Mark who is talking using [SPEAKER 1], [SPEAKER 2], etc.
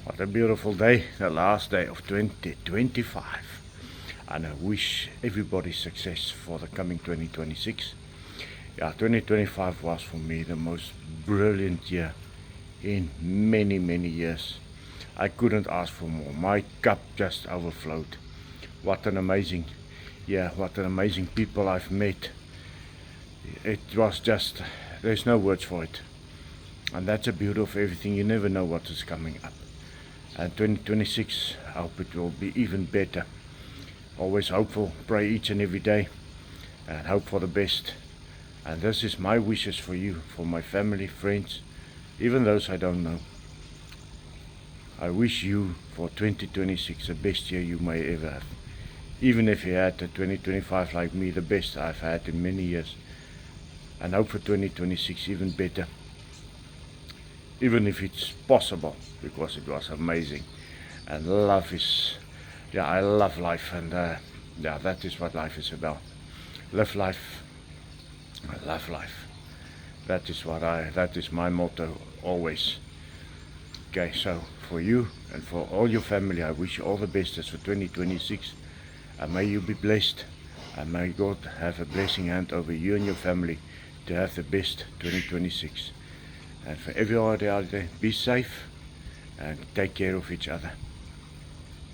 [SPEAKER 1] What a beautiful day, the last day of 2025. And I wish everybody success for the coming 2026. Yeah, 2025 was for me the most brilliant year in many, many years. I couldn't ask for more. My cup just overflowed. What an amazing year, what an amazing people I've met. It was just, there's no words for it. And that's a beauty of everything. You never know what is coming up. And 2026, I hope it will be even better. Always hopeful, pray each and every day, and hope for the best. And this is my wishes for you, for my family, friends, even those I don't know. I wish you for 2026 the best year you may ever have. Even if you had a 2025 like me, the best I've had in many years. And hope for 2026 even better. Even if it's possible, because it was amazing. And love is, yeah, I love life, and yeah, that is what life is about. Live life, love life. That is my motto always. Okay, so for you and for all your family, I wish you all the best for 2026. And may you be blessed, and may God have a blessing hand over you and your family to have the best 2026. And for everybody out there, be safe and take care of each other.